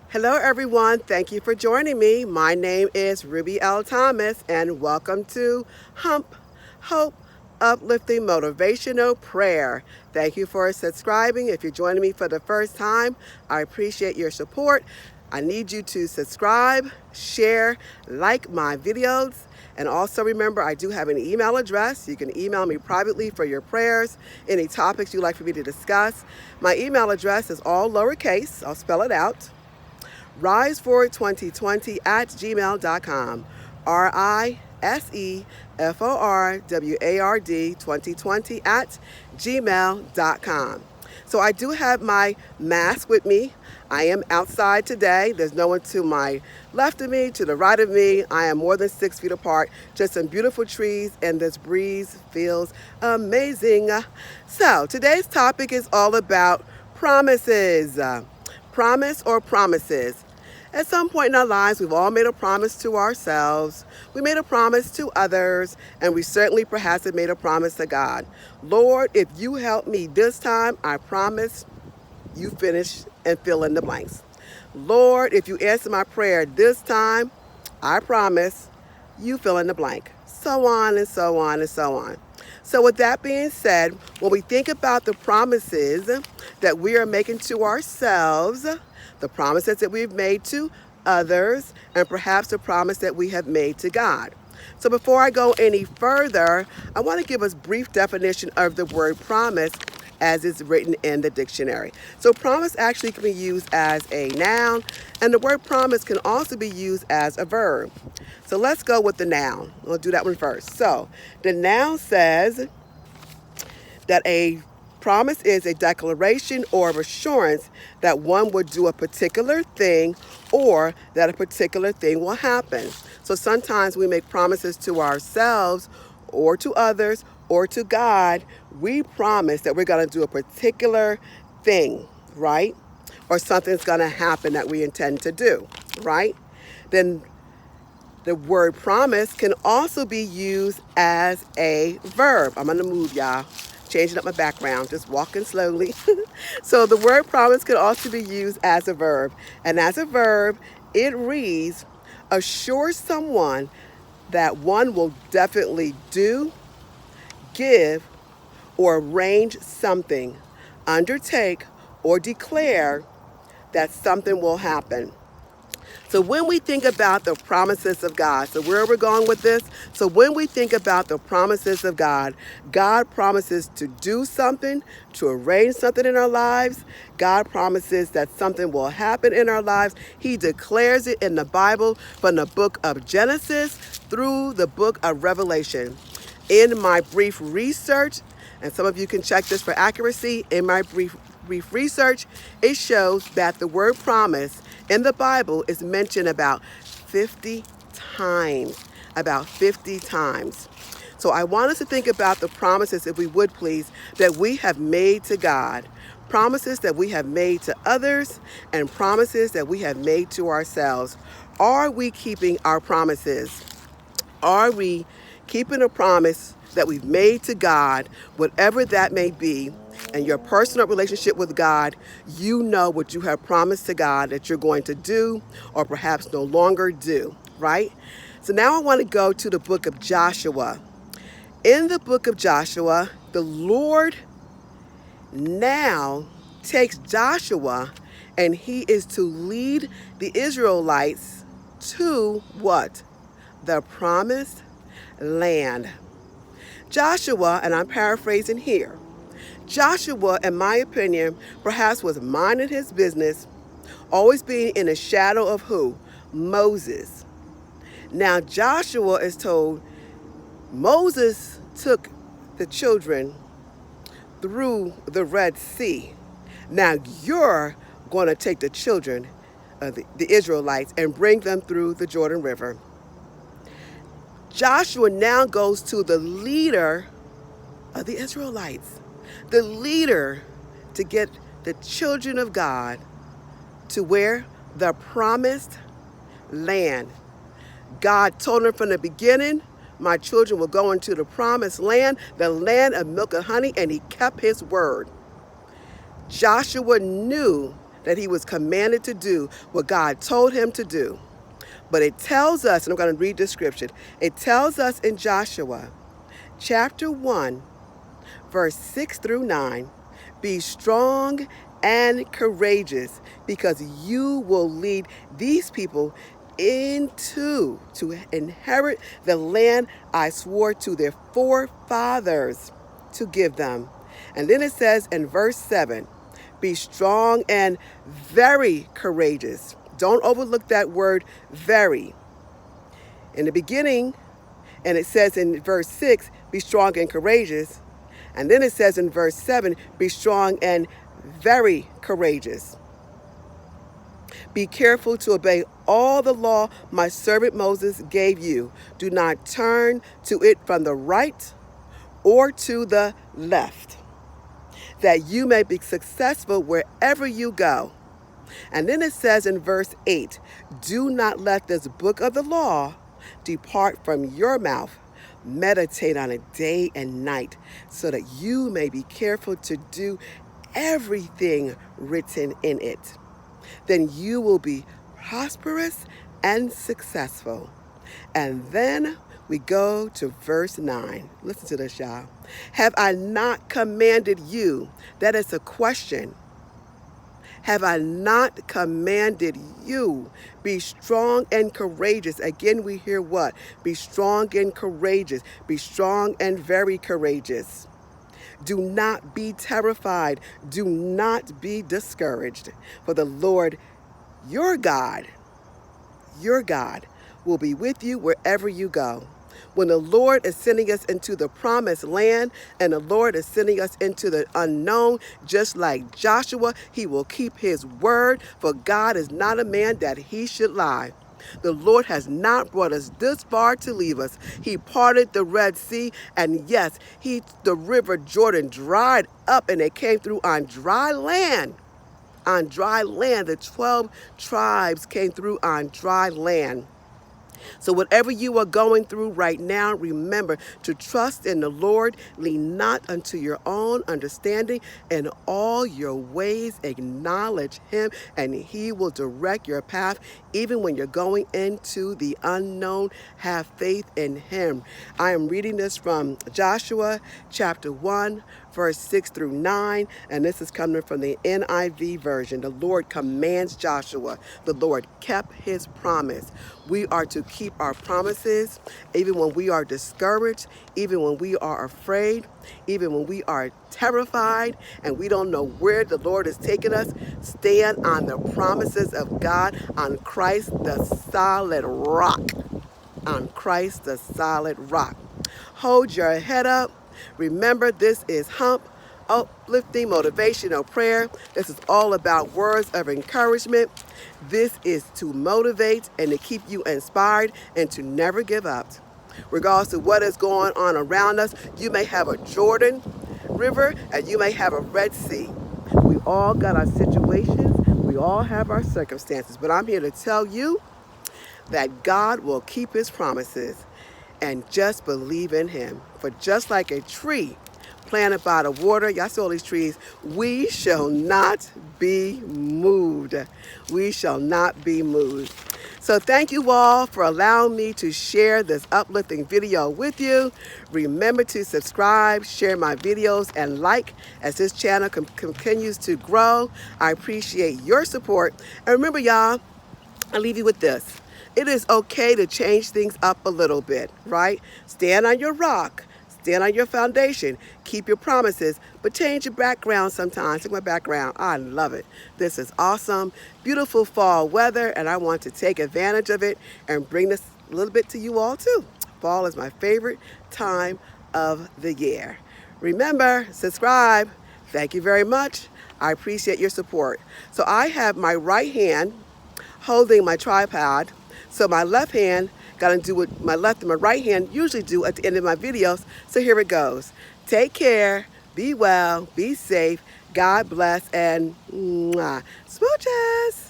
Hello, everyone. Thank you for joining me. My name is Ruby L. Thomas, and welcome to Hump, Hope, Uplifting Motivational Prayer. Thank you for subscribing. If you're joining me for the first time, I appreciate your support. I need you to subscribe, share, like my videos, and also remember I do have an email address. You can email me privately for your prayers, any topics you'd like for me to discuss. My email address is all lowercase. I'll spell it out. riseforward2020@gmail.com. riseforward2020@gmail.com. So I do have my mask with me. I am outside today. There's no one to my left of me, to the right of me. I am more than 6 feet apart. Just some beautiful trees, and this breeze feels amazing. So today's topic is all about promises. Promise or promises. At some point in our lives, we've all made a promise to ourselves. We made a promise to others, and we certainly perhaps have made a promise to God. Lord, if you help me this time, I promise you finish and fill in the blanks. Lord, if you answer my prayer this time, I promise you fill in the blank. So on and so on and so on. So with that being said, when we think about the promises that we are making to ourselves, the promises that we've made to others, and perhaps the promise that we have made to God. So before I go any further, I want to give us a brief definition of the word promise as it's written in the dictionary. So promise actually can be used as a noun, and the word promise can also be used as a verb. So let's go with the noun. We'll do that one first. So the noun says that a promise is a declaration or assurance that one would do a particular thing or that a particular thing will happen. So sometimes we make promises to ourselves or to others or to God. We promise that we're going to do a particular thing, right? Or something's going to happen that we intend to do, right? Then the word promise can also be used as a verb. I'm going to move, y'all. Changing up my background, just walking slowly. So the word promise can also be used as a verb. And as a verb, it reads, assure someone that one will definitely do, give, or arrange something, undertake, or declare that something will happen. So when we think about the promises of God, so where we're going with this, so when we think about the promises of God, God promises to do something, to arrange something in our lives. God promises that something will happen in our lives. He declares it in the Bible from the book of Genesis through the book of Revelation. In my brief research, and some of you can check this for accuracy, in my brief research, it shows that the word promise in the Bible is mentioned about 50 times. About 50 times. So I want us to think about the promises, if we would please, that we have made to God. Promises that we have made to others and promises that we have made to ourselves. Are we keeping our promises? Are we keeping a promise that we've made to God, whatever that may be? And your personal relationship with God, you know what you have promised to God that you're going to do or perhaps no longer do, right? So now I want to go to the book of Joshua. In the book of Joshua, the Lord now takes Joshua and he is to lead the Israelites to what? The promised land. Joshua, and I'm paraphrasing here, Joshua, in my opinion, perhaps was minding his business, always being in the shadow of who? Moses. Now Joshua is told Moses took the children through the Red Sea. Now you're going to take the children of the Israelites and bring them through the Jordan River. Joshua now goes to the leader of the Israelites, the leader to get the children of God to where? The promised land. God told him from the beginning, my children will go into the promised land, the land of milk and honey, and he kept his word. Joshua knew that he was commanded to do what God told him to do. But it tells us, and I'm going to read the scripture, it tells us in Joshua chapter 1, verse 6 through 9, be strong and courageous, because you will lead these people to inherit the land I swore to their forefathers to give them. And then it says in verse 7, be strong and very courageous. Don't overlook that word very. In the beginning, and it says in verse 6, be strong and courageous. And then it says in verse 7, be strong and very courageous. Be careful to obey all the law my servant Moses gave you. Do not turn to it from the right or to the left, that you may be successful wherever you go. And then it says in verse 8, do not let this book of the law depart from your mouth. Meditate on it day and night, so that you may be careful to do everything written in it. Then you will be prosperous and successful. And then we go to verse 9. Listen to this, y'all. Have I not commanded you? That is a question. Have I not commanded you? Be strong and courageous. Again, we hear what? Be strong and courageous. Be strong and very courageous. Do not be terrified. Do not be discouraged. For the Lord, your God, will be with you wherever you go. When the Lord is sending us into the promised land and the Lord is sending us into the unknown, just like Joshua, he will keep his word, for God is not a man that he should lie. The Lord has not brought us this far to leave us. He parted the Red Sea, and yes, the river Jordan dried up, and it came through on dry land. On dry land, the 12 tribes came through on dry land. So whatever you are going through right now, remember to trust in the Lord. Lean not unto your own understanding. In all your ways acknowledge him, and he will direct your path. Even when you're going into the unknown, have faith in him. I am reading this from Joshua chapter 1, verse 6 through 9, and this is coming from the NIV version. The Lord commands Joshua. The Lord kept his promise. We are to keep our promises even when we are discouraged, even when we are afraid, even when we are terrified and we don't know where the Lord is taking us. Stand on the promises of God, on Christ the solid rock. On Christ the solid rock. Hold your head up. Remember, this is H.U.M.P, Uplifting Motivational Prayer. This is all about words of encouragement. This is to motivate and to keep you inspired and to never give up. Regardless of what is going on around us, you may have a Jordan River and you may have a Red Sea. We all got our situations. We all have our circumstances. But I'm here to tell you that God will keep his promises, and just believe in him. For just like a tree planted by the water, y'all see all these trees, we shall not be moved. We shall not be moved. So thank you all for allowing me to share this uplifting video with you. Remember to subscribe, share my videos, and like as this channel continues to grow. I appreciate your support. And remember, y'all, I'll leave you with this. It is okay to change things up a little bit, right? Stand on your rock. Stand on your foundation. Keep your promises, but change your background sometimes. Look at my background. I love it. This is awesome. Beautiful fall weather, and I want to take advantage of it and bring this a little bit to you all too. Fall is my favorite time of the year. Remember, subscribe. Thank you very much. I appreciate your support. So I have my right hand holding my tripod. So my left hand got to do what my left and my right hand usually do at the end of my videos. So here it goes. Take care, be well, be safe, God bless, and smooches.